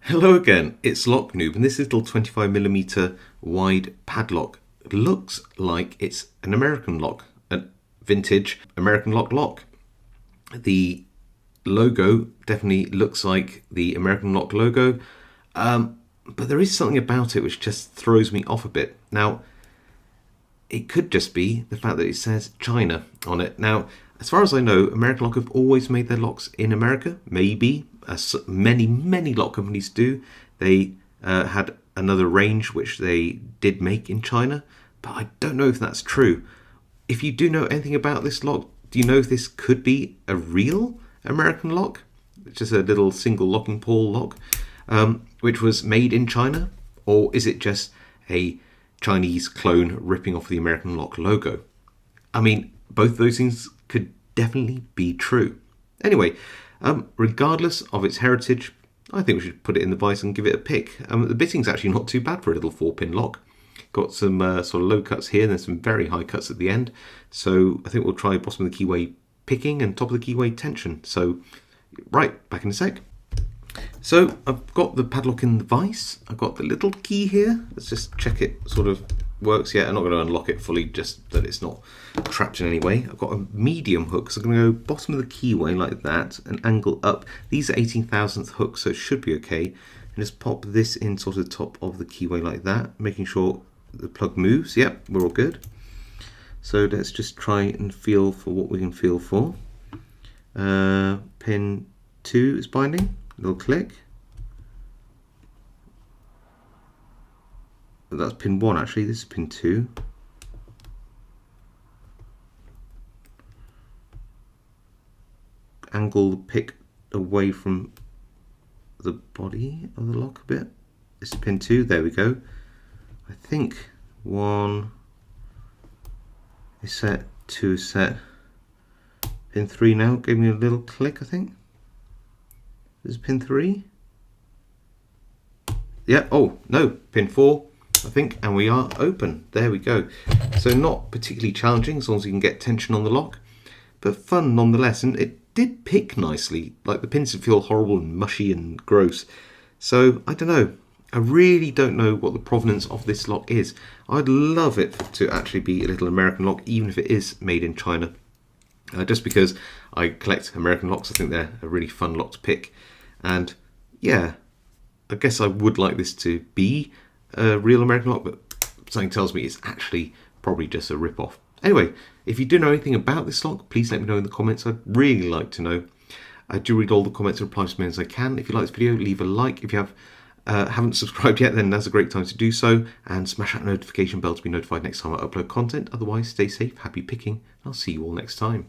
Hello again, it's Lock Noob, and this little 25mm wide padlock looks like it's an American lock, a vintage American lock. The logo definitely looks like the American lock logo, but there is something about it which just throws me off a bit. Now, it could just be the fact that it says China on it. Now, as far as I know, American Lock have always made their locks in America. Maybe, as many lock companies do. They had another range which they did make in China, but I don't know if that's true. If you do know anything about this lock, do you know if this could be a real American lock? It's just a little single locking pawl lock, which was made in China? Or is it just a Chinese clone ripping off the American lock logo? I mean, both those things could definitely be true. Anyway, regardless of its heritage, I think we should put it in the vise and give it a pick. The bitting's actually not too bad for a little 4-pin lock. Got some sort of low cuts here, and there's some very high cuts at the end. So I think we'll try bottom of the keyway picking and top of the keyway tension. So, right, back in a sec. So I've got the padlock in the vise. I've got the little key here. Let's just check it sort of works. Yeah, I'm not going to unlock it fully, just that it's not trapped in any way. I've got a medium hook, so I'm going to go bottom of the keyway like that and angle up. These are 18,000th hooks, so it should be okay. And just pop this in sort of the top of the keyway like that, making sure the plug moves. Yep, we're all good. So let's just try and feel for what we can feel for. Pin 2 is binding. Little click. That's pin 1 actually, this is pin 2. Angle the pick away from the body of the lock a bit. This is pin 2, there we go. I think 1 is set, 2 is set. Pin 3 now, gave me a little click I think. This is pin 3. Yeah, oh no, pin 4 I think, and we are open. There we go. So not particularly challenging as long as you can get tension on the lock, but fun nonetheless. And it did pick nicely. Like the pins didn't feel horrible and mushy and gross. So I don't know. I really don't know what the provenance of this lock is. I'd love it to actually be a little American lock, even if it is made in China. Just because I collect American locks, I think they're a really fun lock to pick. And yeah, I guess I would like this to be a real American lock, but something tells me it's actually probably just a rip-off. Anyway, if you do know anything about this lock, please let me know in the comments. I'd really like to know. I do read all the comments and reply as many as I can. If you like this video, leave a like. If you haven't subscribed yet, then now's a great time to do so. And smash that notification bell to be notified next time I upload content. Otherwise, stay safe, happy picking. I'll see you all next time.